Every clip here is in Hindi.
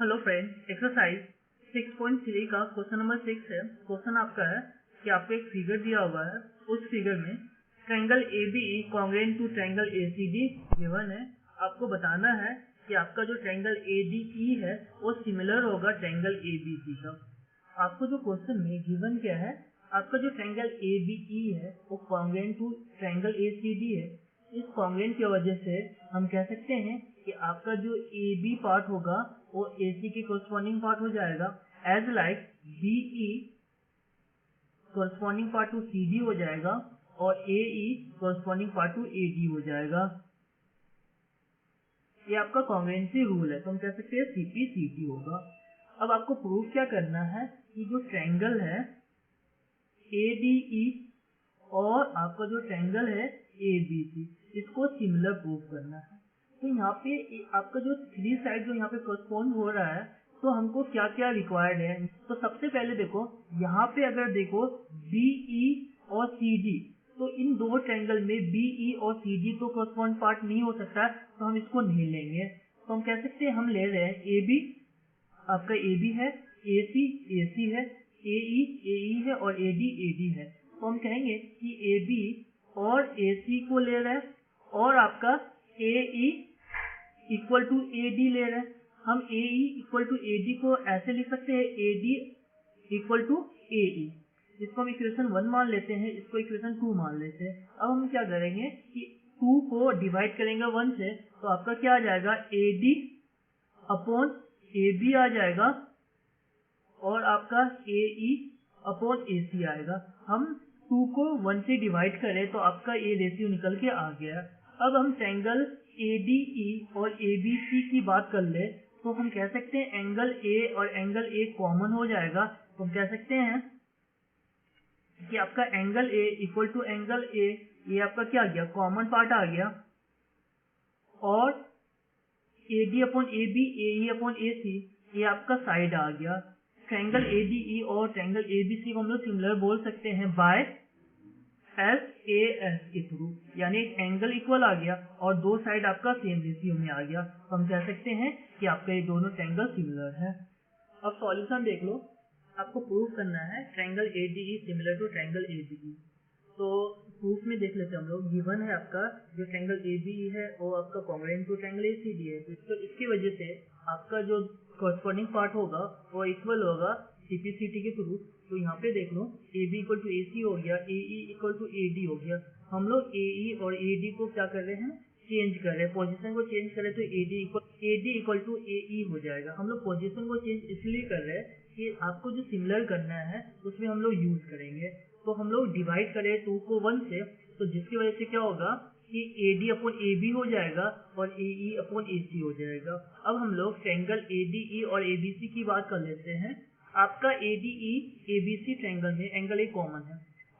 हेलो फ्रेंड, एक्सरसाइज 6.3 का क्वेश्चन नंबर 6 है। क्वेश्चन आपका है कि आपको एक फिगर दिया हुआ है, उस फिगर में triangle ABE congruent to triangle ACD given है। आपको बताना है कि आपका जो ट्रायंगल ADE है वो सिमिलर होगा ट्रायंगल ABC का। आपको जो क्वेश्चन में गिवन क्या है, आपका जो ट्रायंगल ABE है वो कॉन्ग्रुएंट टू ट्रायंगल ACD है। इस कॉन्ग्रुएंट की वजह से हम कह सकते हैं कि आपका जो AB पार्ट होगा वो AC के कोरस्पॉन्डिंग पार्ट हो जाएगा, as like BE corresponding part to CD हो जाएगा और AE corresponding part to AD हो जाएगा। ये आपका कॉन्ग्रुएंसी रूल है, तो हम कह सकते हैं CP/CD होगा। अब आपको प्रूफ क्या करना है कि जो ट्रायंगल है ADE और आपका जो ट्रायंगल है ABC, इसको सिमिलर प्रूफ करना है। तो यहाँ पे आपका जो थ्री साइड जो यहाँ पे कोरस्पॉन्ड हो रहा है, तो हमको क्या क्या रिक्वायर्ड है। तो सबसे पहले देखो, यहाँ पे अगर देखो BE और CD, तो इन दो ट्रायंगल में BE और CD तो कोरस्पॉन्ड पार्ट नहीं हो सकता, तो हम इसको नहीं लेंगे। तो हम कह सकते हैं हम ले रहे हैं AB, आपका AB है, AC है, AE है और AD है। तो हम कहेंगे कि AB और AC को ले रहे हैं और आपका AE इक्वल टू AD ले रहे हैं। हम AE इक्वल टू AD को ऐसे लिख सकते हैं, AD इक्वल टू AE। इसको हम इक्वेशन 1 मान लेते हैं, इसको इक्वेशन 2 मान लेते हैं। अब हम क्या करेंगे कि 2 को डिवाइड करेंगे 1 से, तो आपका क्या आ जाएगा, AD अपॉन AB आ जाएगा और आपका AE अपॉन AC आएगा। हम 2 को 1 से डिवाइड करें तो आपका ये रेशियो निकल के आ गया। अब हम ट्रायंगल ADE और ABC की बात कर ले, तो हम कह सकते हैं एंगल A और एंगल A कॉमन हो जाएगा। तो हम कह सकते हैं कि आपका angle A equal to angle A, ये आपका क्या आ गया, कॉमन पार्ट आ गया, और AD upon AB, AE upon AC, ये आपका साइड आ गया। ट्रायंगल ADE और ट्रायंगल ABC को हम लोग सिमिलर बोल सकते हैं बाय SAS के थ्रू, यानी एंगल इक्वल आ गया और दो साइड आपका सेम रेशियो में आ गया। तो हम कह सकते हैं कि आपका ये दोनों ट्रायंगल सिमिलर है। अब सॉल्यूशन देख लो, आपको प्रूफ करना है triangle ADE similar to triangle ABE। तो प्रूफ में देख लेते हैं हम लोग। गिवन है आपका जो ट्रायंगल ABE है वो आपका कॉन्ग्रुएंट टू ट्रायंगल ACD है, तो इसकी वजह से आपका जो कॉरस्पॉन्डिंग पार्ट होगा वो इक्वल होगा CP/CD के थ्रू। तो यहाँ पे देख लो, AB इक्वल टू AC हो गया, AE इक्वल टू AD हो गया। हम लोग AE और AD को क्या कर रहे हैं, चेंज कर रहे हैं, पोजीशन को चेंज करें तो AD इक्वल टू AE हो जाएगा। हम लोग पोजीशन को चेंज इसलिए कर रहे हैं कि आपको जो सिमिलर करना है उसमें हम लोग यूज करेंगे। तो हम लोग डिवाइड करें 2 को 1 से, तो जिसकी वजह से क्या होगा कि AD अपॉन AB हो जाएगा और AE अपॉन AC हो जाएगा। अब हम लोग ट्रायंगल ADE और ABC की बात कर लेते हैं। आपका ADE ABC ट्रायंगल में एंगल A कॉमन है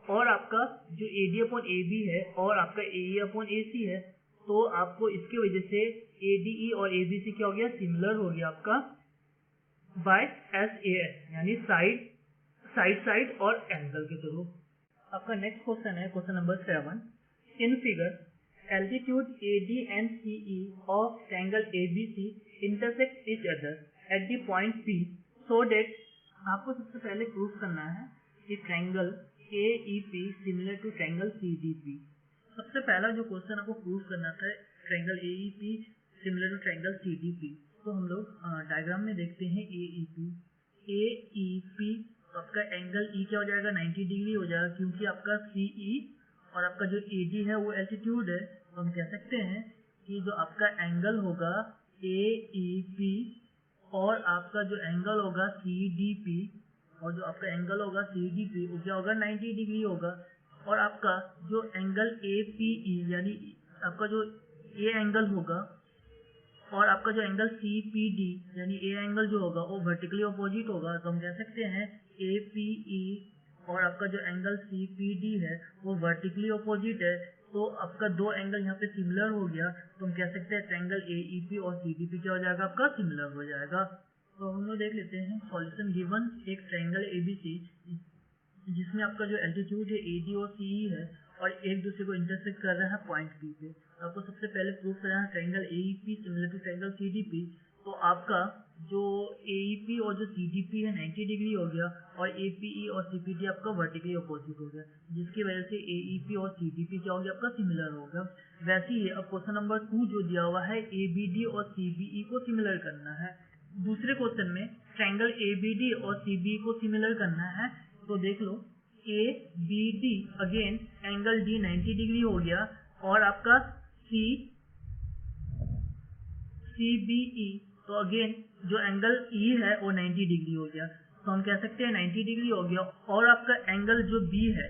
और आपका जो AD अपॉन AB है और आपका AE अपॉन AC है, तो आपको इसकी वजह से ADE और ABC क्या हो गया, सिमिलर हो गया आपका बाय SAS, यानी साइड और एंगल के थ्रू। आपका नेक्स्ट क्वेश्चन है question number 7। In figure altitude AD and CE of triangle ABC intersect each other at the point P so that. आपको सबसे पहले प्रूफ करना है कि triangle AEP similar to triangle CDP। सबसे पहला जो क्वेश्चन आपको प्रूफ करना था, triangle AEP similar to triangle CDP। तो हम लोग डायग्राम में देखते हैं AEP, तो आपका एंगल E क्या हो जाएगा, 90 डिग्री हो जाएगा, क्योंकि आपका CE और आपका जो AD है वो एल्टीट्यूड है। तो हम कह सकते हैं कि जो आपका एंगल होगा AEP और आपका जो एंगल होगा CDP, और जो आपका एंगल होगा CDP वो क्या होगा, 90 डिग्री होगा। और आपका जो एंगल APE, यानी आपका जो A एंगल होगा और आपका जो एंगल CPD, यानी A एंगल जो होगा वो वर्टिकली अपोजिट होगा। तो हम कह सकते हैं APE और आपका जो एंगल CPD है वो वर्टिकली अपोजिट है। तो आपका दो एंगल यहाँ पे सिमिलर हो गया। तो हम कह सकते हैं ट्रायंगल AEP और CDP क्या हो जाएगा, आपका सिमिलर हो जाएगा। तो हम लोग देख लेते हैं सॉल्यूशन। गिवन एक ट्रायंगल ABC जिसमें आपका जो एल्टीट्यूड है AD और CE है और एक दूसरे को इंटरसेक्ट कर रहा है पॉइंट P पे। आपको सबसे पहले प्रूफ करना है triangle AEP similar to triangle CDP। तो आपका जो AEP और जो CDP है 90 डिग्री हो गया, और APE और CPD आपका वर्टिकली अपोजिट हो गया, जिसकी वजह से AEP और CDP क्या हो गया आपका सिमिलर हो गया। वैसे ही अब क्वेश्चन नंबर 2 जो दिया हुआ है ABD और CBE को सिमिलर करना है। दूसरे क्वेश्चन में ट्रायंगल ABD और CBE को सिमिलर करना है, तो देख लो ABD again angle D 90 degree हो गया, और आपका CBE तो अगेन जो एंगल E है वो 90 डिग्री हो गया, तो हम कह सकते हैं 90 डिग्री हो गया। और आपका एंगल जो B है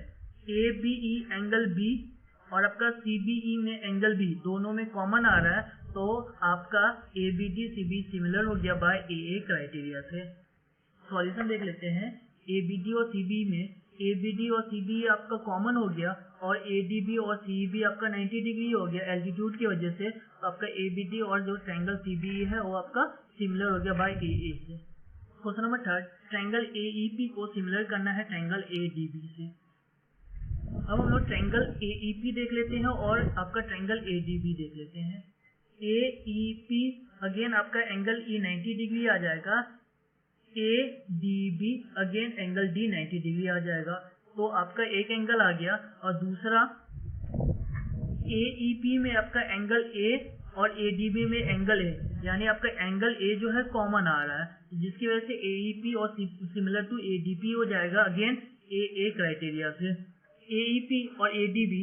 ABE एंगल B और आपका CBE में एंगल B दोनों में कॉमन आ रहा है, तो आपका ABD CBE सिमिलर हो गया बाय AA क्राइटेरिया से। सॉल्यूशन देख लेते हैं। ABD और CBE में ABD और CBE आपका कॉमन हो गया, और ADB और CEB आपका 90 डिग्री हो गया एल्टीट्यूड की वजह से, तो आपका ABD और जो ट्रायंगल CBE है वो आपका सिमिलर हो गया बाय AA से। क्वेश्चन नंबर 3 ट्रायंगल AEP को सिमिलर करना है ट्रायंगल ADB से। अब हम लोग ट्रायंगल AEP देख लेते हैं और आपका ट्रायंगल ADB देख लेते हैं। AEP अगेन आपका एंगल E 90 डिग्री आ जाएगा, ADB again angle D 90 degree आ जाएगा, तो आपका एक एंगल आ गया। और दूसरा AEP में आपका एंगल A और ADB में एंगल A, यानी आपका एंगल A जो है कॉमन आ रहा है, जिसकी वजह से AEP और सिमिलर टू ADP हो जाएगा अगेन AA क्राइटेरिया से। AEP और ADB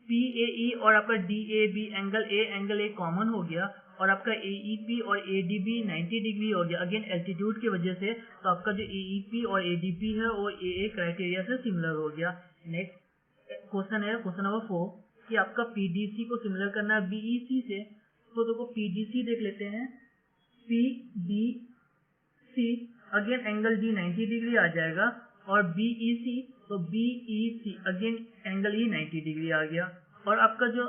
PAE और आपका DAB एंगल A कॉमन हो गया, और आपका AEP और ADB 90 डिग्री हो गया अगेन एल्टीट्यूड की वजह से, तो आपका जो AEP और ADP है वो AA क्राइटेरिया से सिमिलर हो गया। नेक्स्ट क्वेश्चन है क्वेश्चन नंबर 4 कि आपका PDC को सिमिलर करना है BEC से, तो देखो PDC देख लेते हैं। PDC again angle D 90 degree आ जाएगा, और BEC तो BEC again angle E 90 degree आ गया, और आपका जो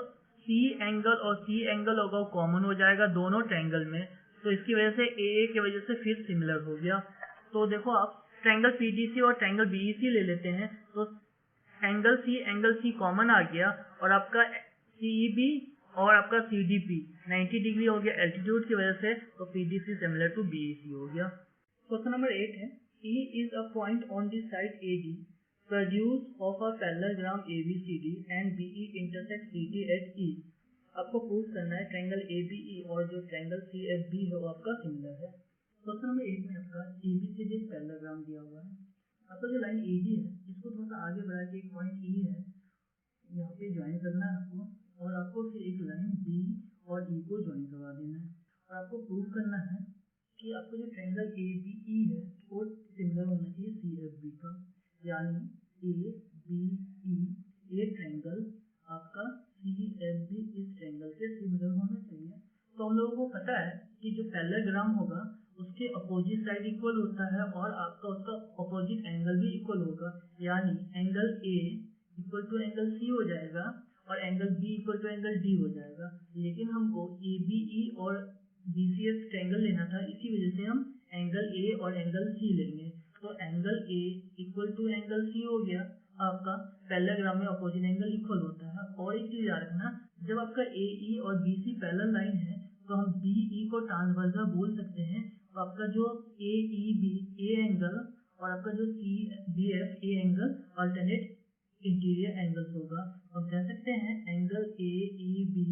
C एंगल और C एंगल होगा वो कॉमन हो जाएगा दोनों ट्रायंगल में, तो इसकी वजह से AA की वजह से फिर सिमिलर हो गया। तो देखो आप ट्रायंगल PDC और ट्रायंगल BEC ले लेते हैं, तो एंगल C कॉमन आ गया, और आपका CEB और आपका CDP 90 डिग्री हो गया एल्टीट्यूड की वजह से, तो PDC सिमिलर टू BEC हो गया। क्वेश्चन नंबर 8 है E is a point on the side AD produced of a parallelogram ABCD and BE intersects CD at E। आपको प्रूव करना है ट्रायंगल ABE और जो ट्रायंगल CFB है वो आपका सिमिलर है। क्वेश्चन नंबर 8 में आपका ABCD पैरेललोग्राम दिया हुआ है। आपका जो लाइन AD है इसको थोड़ा सा आगे बढ़ा के एक पॉइंट E है यहाँ पे ज्वाइन करना है आपको, और आपको फिर एक लाइन B और E को ज्वाइन करवा देना है, और आपको प्रूव करना है कि आपको जो ट्रायंगल ABE है वो सिमिलर होना चाहिए CFB का, यानी ABE ये ट्रायंगल आपका CFB इस ट्रायंगल के सिमिलर होना चाहिए। तो हम लोगों को पता है कि जो पैरेललोग्राम होगा उसके अपोजिट साइड इक्वल होता है, और आपका उसका अपोजिट एंगल भी इक्वल होगा, यानी angle A equal to angle C हो जाएगा और angle B equal to angle D हो जाएगा। लेकिन हमको ABE और BCF ट्रायंगल लेना था, इसी वजह से हम एंगल A और एंगल C लेंगे। तो angle A equal to angle C हो गया, आपका पैरेललोग्राम में अपोजिट एंगल इक्वल होता है। और एक चीज याद रखना, जब आपका AE और BC पैरेलल लाइन है तो हम BE को ट्रांसवर्सल बोल सकते हैं, तो आपका जो AEB A एंगल और आपका जो CBF A angle alternate interior angles होगा। हम कह सकते हैं angle AEB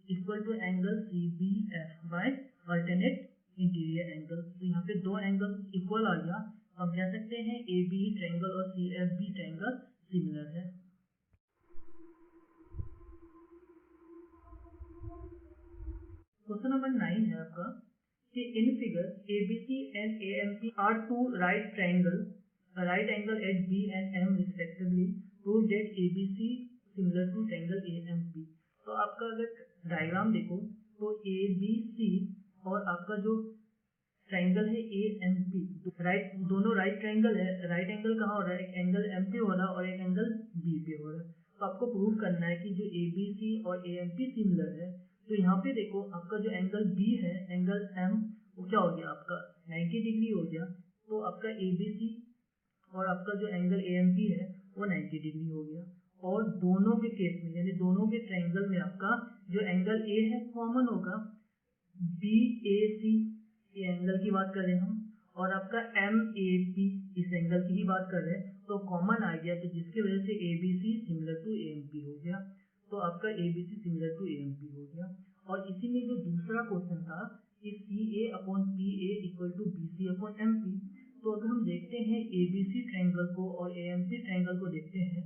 equal to angle CBF by alternate interior angle. तो यहाँ पे दो एंगल इक्वल आ गया, हम कह सकते हैं ABE ट्रायंगल और CFB ट्रायंगल सिमिलर है। क्वेश्चन नंबर 9 है आपका कि in figure ABC and AMP are two right triangles, a right angle at B and M respectively, prove that ABC similar to triangle AMP। तो आपका अगर डायग्राम देखो तो ABC और आपका जो ट्रायंगल है AMP राइट, दोनों राइट ट्रायंगल है। राइट एंगल कहाँ हो रहा है, एक एंगल MP हो रहा है और एक एंगल B पे हो रहा है। तो आपको प्रूव करना है कि जो ABC और AMP सिमिलर है। तो यहाँ पे देखो आपका जो एंगल B है एंगल M वो क्या हो गया आपका 90 डिग्री हो गया, तो आपका ABC और आपका जो एंगल AMP है वो 90 डिग्री हो गया। और दोनों के केस में यानी दोनों के ट्रायंगल में आपका जो एंगल A है कॉमन होगा, BAC ये एंगल एंगल की बात कर रहे हैं हम, और आपका MAP इस एंगल की ही बात कर रहे हैं, तो कॉमन आ गया, तो जिसकी वजह से ABC सिमिलर टू AMP हो गया। तो आपका ABC सिमिलर टू AMP हो गया। और इसी में जो दूसरा क्वेश्चन था कि CA/PA इक्वल टू BC/MP, तो अगर हम देखते हैं ABC ट्रायंगल को और AMP ट्रायंगल को देखते हैं,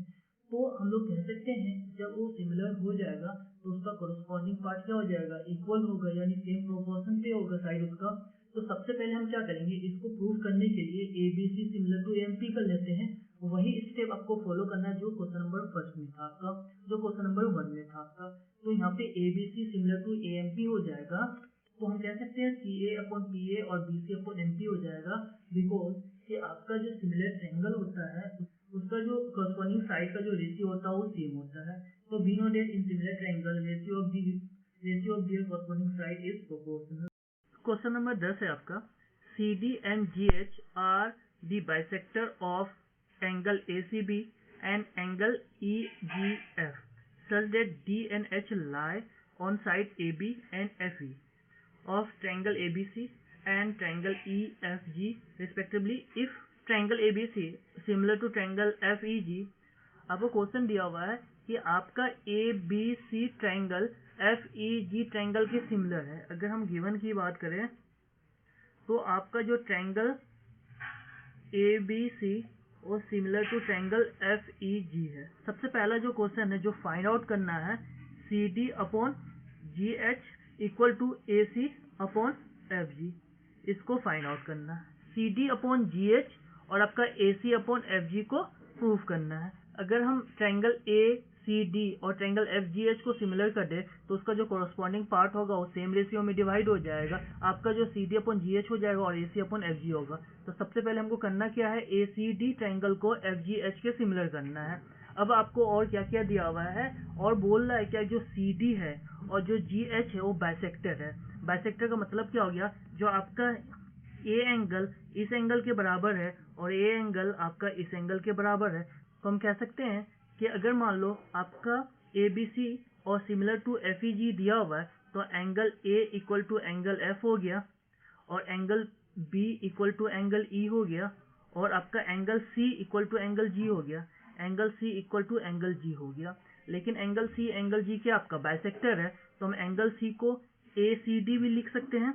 तो हम लोग कह सकते हैं जब वो सिमिलर हो जाएगा तो उसका कोरस्पॉन्डिंग पार्ट क्या हो जाएगा, इक्वल होगा, यानी सेम प्रोपोर्शन पे होगा साइड उसका। तो सबसे पहले हम क्या करेंगे, इसको प्रूव करने के लिए ABC सिमिलर टू AMP कर लेते हैं। वही स्टेप आपको फॉलो करना है जो क्वेश्चन नंबर फर्स्ट में था आपका, जो क्वेश्चन नंबर 1 में था आपका। तो यहाँ पे ABC सिमिलर टू AMP हो जाएगा, तो हम कह सकते हैं CA/PA और BC/MP हो जाएगा, बिकॉज कि आपका जो सिमिलर ट्रायंगल होता है उसका जो कॉरस्पॉन्डिंग साइड का जो रेशियो होता है वो सेम होता है। तो we know that in similar triangle ratio of their corresponding side is proportional. Question number 10 है आपका, CD and GH are the bisector of angle ACB and angle EGF such that D and H lie on side AB and FE of triangle ABC and triangle EFG respectively. If triangle ABC similar to triangle FEG, आपको क्वेश्चन दिया हुआ है कि आपका ABC ट्रायंगल FEG ट्रायंगल के सिमिलर है। अगर हम गिवन की बात करें तो आपका जो ट्रायंगल ABC वो सिमिलर टू ट्रायंगल FEG है। सबसे पहला जो क्वेश्चन है जो फाइंड आउट करना है, CD/GH इक्वल टू AC/FG, इसको फाइंड आउट करना है। CD/GH और आपका AC/FG को प्रूव करना है। अगर हम ट्रायंगल ACD और ट्रायंगल FGH को सिमिलर कर दे तो उसका जो कोरस्पॉन्डिंग पार्ट होगा वो सेम रेशियो में डिवाइड हो जाएगा। आपका जो CD/GH हो जाएगा और AC/FG होगा। तो सबसे पहले हमको करना क्या है, ACD ट्रायंगल को FGH के सिमिलर करना है। अब आपको और क्या क्या दिया हुआ है, और बोल रहा है क्या जो CD है और जो GH है वो बाइसेक्टर है। बाइसेक्टर का मतलब क्या हो गया, जो आपका A एंगल इस एंगल के बराबर है और A एंगल आपका इस एंगल के बराबर है। तो हम कह सकते हैं कि अगर मान लो आपका ABC और सिमिलर टू FEG दिया हुआ है तो angle A equal to angle F हो गया, और angle B equal to angle E हो गया, और आपका angle C equal to angle G हो गया, angle C equal to angle G हो गया। लेकिन एंगल C एंगल G के आपका बाइसेक्टर है, तो हम एंगल C को ACD भी लिख सकते हैं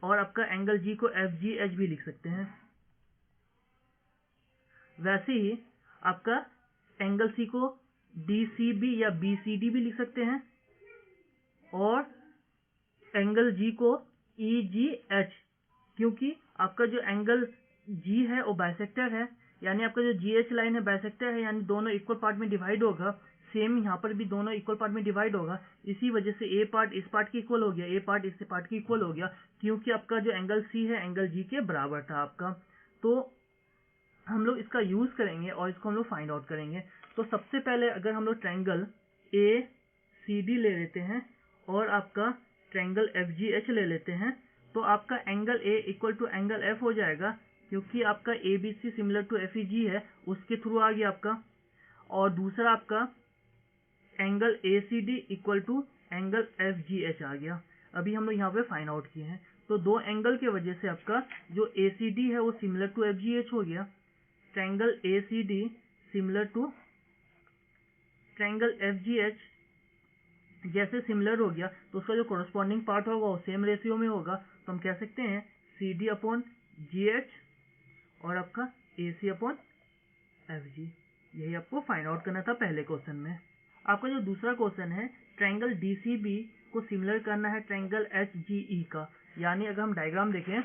और आपका एंगल G को FGH भी लिख सकते हैं। वैसे ही आपका एंगल C को DCB या BCD भी लिख सकते हैं, और एंगल G को EGH, क्योंकि आपका जो एंगल G है वो बाइसेक्टर है, यानी आपका जो GH लाइन है बाइसेक्टर है, यानी दोनों इक्वल पार्ट में डिवाइड होगा। सेम यहाँ पर भी दोनों इक्वल पार्ट में डिवाइड होगा, इसी वजह से A पार्ट इस पार्ट की इक्वल हो गया, A पार्ट इस पार्ट की इक्वल हो गया, क्योंकि आपका जो एंगल C है एंगल G के बराबर था आपका। तो हम लोग इसका यूज करेंगे और इसको हम लोग फाइंड आउट करेंगे। तो सबसे पहले अगर हम लोग ट्रायंगल ACD ले लेते हैं और आपका ट्रायंगल FGH ले लेते हैं, तो आपका angle A equal to angle F हो जाएगा, क्योंकि आपका ABC सिमिलर टू FEG है, उसके थ्रू आ गया आपका। और दूसरा आपका angle ACD equal to angle FGH आ गया। अभी हम लोग यहाँ पे फाइंड आउट किए हैं, तो दो एंगल के वजह से आपका जो ACD है वो सिमिलर टू FGH हो गया। Triangle ACD similar to triangle FGH जैसे सिमिलर हो गया तो उसका जो कोरस्पॉन्डिंग पार्ट होगा वो सेम रेशियो में होगा। तो हम कह सकते हैं CD/GH और आपका AC/FG। यही आपको फाइंड आउट करना था पहले क्वेश्चन में। आपका जो दूसरा क्वेश्चन है, ट्रायंगल DCB को सिमिलर करना है ट्रायंगल HGE का, यानी अगर हम डायग्राम देखें,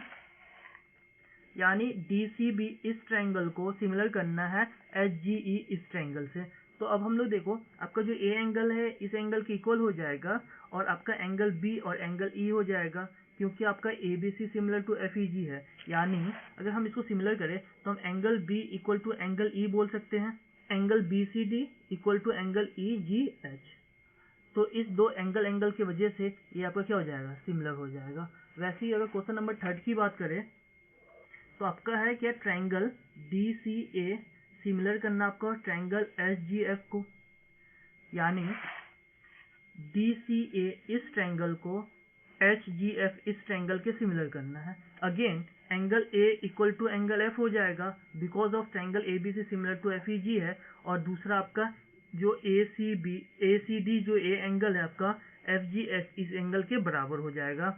यानी DCB इस ट्रायंगल को सिमिलर करना है HGE इस ट्रायंगल से। तो अब हम लोग देखो, आपका जो A एंगल है इस एंगल के इक्वल हो जाएगा, और आपका एंगल B और एंगल E हो जाएगा, क्योंकि आपका ABC सिमिलर टू FEG है। यानी अगर हम इसको सिमिलर करें तो हम angle B equal to angle E बोल सकते हैं, angle BCD equal to angle EGH। तो इस दो एंगल की वजह से ये आपका क्या हो जाएगा, सिमिलर हो जाएगा। वैसे ही अगर क्वेश्चन नंबर 3 की बात करें तो आपका है क्या, ट्रायंगल DCA सिमिलर करना आपका ट्रायंगल SGF को, यानी DCA इस ट्रायंगल को एच जी एफ इस ट्रायंगल के सिमिलर करना है। Again angle A equal to angle F हो जाएगा because of triangle A B C similar to F E G है, और दूसरा आपका जो ए सी डी जो ए एंगल है आपका एफ जी एच इस एंगल के बराबर हो जाएगा।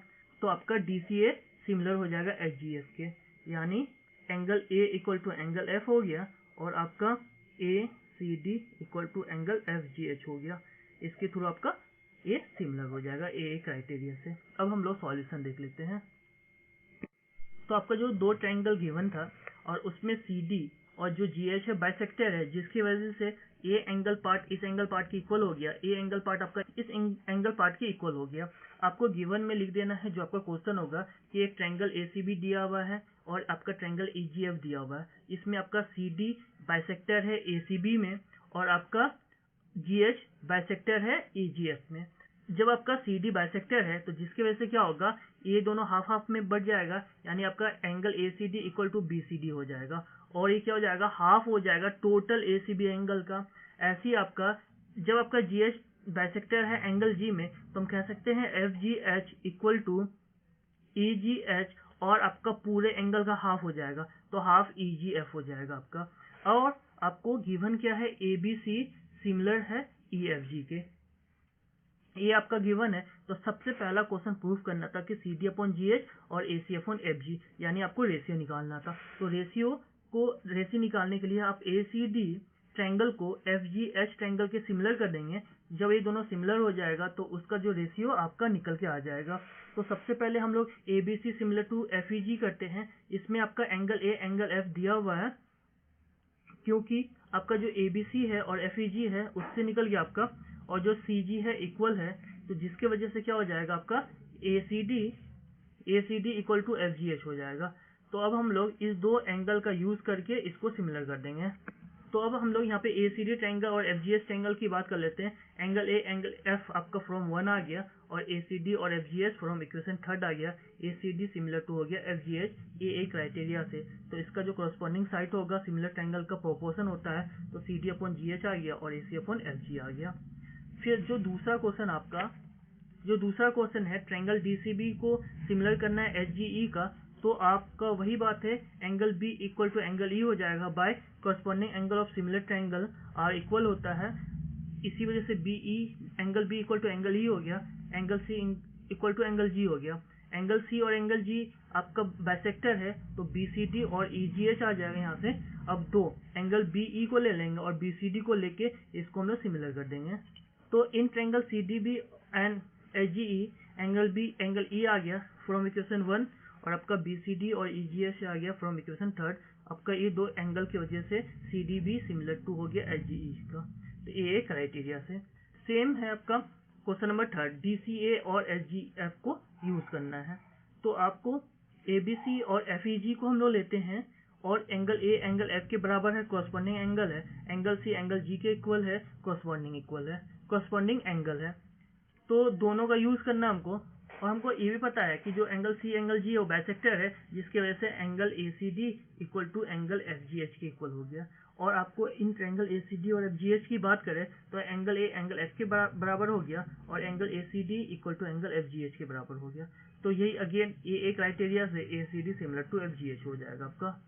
तो आपका डी सी ए सिमिलर हो जाएगा एच जी एफ के, यानी angle A equal to angle F हो गया और आपका A C D equal to angle F G H हो गया। इसके थ्रू आपका ये सिमिलर हो जाएगा ए क्राइटेरिया से। अब हम लोग सॉल्यूशन देख लेते हैं। तो आपका जो दो ट्रायंगल गिवन था और उसमें सी डी और जो जी एच है बाइसेक्टर है, जिसकी वजह से ए एंगल पार्ट इस एंगल पार्ट के इक्वल हो गया, ए एंगल पार्ट आपका इस एंगल पार्ट के इक्वल हो गया। आपको गिवन में लिख देना है जो आपका क्वेश्चन होगा कि एक ट्रायंगल ए सी बी दिया हुआ है और आपका ट्रायंगल ई जी एफ दिया हुआ है। इसमें आपका सी डी बाइसेक्टर है ए सी बी में और आपका जी एच बाइसेक्टर है ई जी एफ में। जब आपका सी डी बाइसेक्टर है तो जिसकी वजह से क्या होगा, ये दोनों हाफ हाफ में बढ़ जाएगा, यानी आपका angle A C D equal to B C D हो जाएगा और ये क्या हो जाएगा, हाफ हो जाएगा total A C B angle का। ऐसे ही आपका जब आपका जी एच बाइसेक्टर है एंगल जी में तो हम कह सकते हैं F G H equal to E G H और आपका पूरे एंगल का हाफ हो जाएगा, तो हाफ ई जी एफ हो जाएगा आपका। और आपको गिवन क्या है, ए बी सी सिमिलर है ई एफ जी के, ये आपका गिवन है। तो सबसे पहला क्वेश्चन प्रूव करना था कि C D upon G H और A C upon F G, यानी आपको रेशियो निकालना था। तो रेशियो निकालने के लिए आप ए सी डी ट्रायंगल को एफ जी एच ट्रायंगल के सिमिलर कर देंगे। जब ये दोनों सिमिलर हो जाएगा तो उसका जो रेशियो आपका निकल के आ जाएगा। तो सबसे पहले हम लोग A B C similar to F E G करते हैं। इसमें आपका एंगल ए एंगल एफ दिया हुआ है, क्योंकि आपका जो ए बी सी है और एफ ई जी है उससे निकल गया आपका, और जो सी जी है इक्वल है, तो जिसके वजह से क्या हो जाएगा आपका A C D equal to F G H हो जाएगा। तो अब हम लोग इस दो एंगल का यूज करके इसको सिमिलर कर देंगे। तो अब हम लोग यहाँ पे ए सी डी ट्रायंगल और एफ जी एच ट्रायंगल की बात कर लेते हैं। एंगल ए एंगल एफ आपका फ्रॉम 1 आ गया और ए सी डी और F G H from equation 3 आ गया। ए सी डी सिमिलर टू हो गया F G H A criteria से, तो इसका जो कॉरस्पॉन्डिंग साइड होगा सिमिलर ट्रायंगल का प्रोपोर्शन होता है, तो सी डी अपॉन जी एच आ गया और A C upon F G आ गया। फिर जो दूसरा क्वेश्चन है ट्रायंगल डी सी बी को सिमिलर करना है एच जी ई का, तो आपका वही बात है, angle B equal to angle E हो जाएगा by corresponding angle of similar triangle are equal होता है। इसी वजह से angle B equal to angle E हो गया, angle C equal to angle G हो गया। एंगल सी और एंगल जी आपका बाइसेक्टर है, तो बी सी डी और ई जी एच आ जाएगा यहाँ से। अब दो एंगल बी ई को ले लेंगे और बी सी डी को लेके इसको हम लोग सिमिलर कर देंगे। तो इन triangle C D B and H G E angle E आ गया फ्रॉम इक्वेशन 1 और आपका बी सी डी और ई जी एच आ गया फ्रॉम इक्वेशन 3। आपका ये दो एंगल की वजह से C D B similar to हो गया एच जी ई का, तो ये क्राइटेरिया से। सेम है आपका क्वेश्चन नंबर 3, डी सी ए और एच जी एफ को यूज करना है। तो आपको ए बी सी और एफ ई जी को हम लोग लेते हैं और एंगल ए एंगल एफ के बराबर है, कॉरस्पॉन्डिंग एंगल है। एंगल सी एंगल जी के इक्वल है, कॉरस्पॉन्डिंग एंगल है। तो दोनों का यूज करना हमको, और हमको ये भी पता है कि जो एंगल सी एंगल जी वो बाइसेक्टर है, जिसकी वजह से angle A C D equal to angle F G H के इक्वल हो गया। और आपको इन ट्रायंगल ए सी डी और एफ जी एच की बात करें तो एंगल ए एंगल एफ के बराबर हो गया और angle A C D equal to angle F G H के बराबर हो गया। तो यही अगेन ए क्राइटेरिया से A C D similar to F G H हो जाएगा आपका।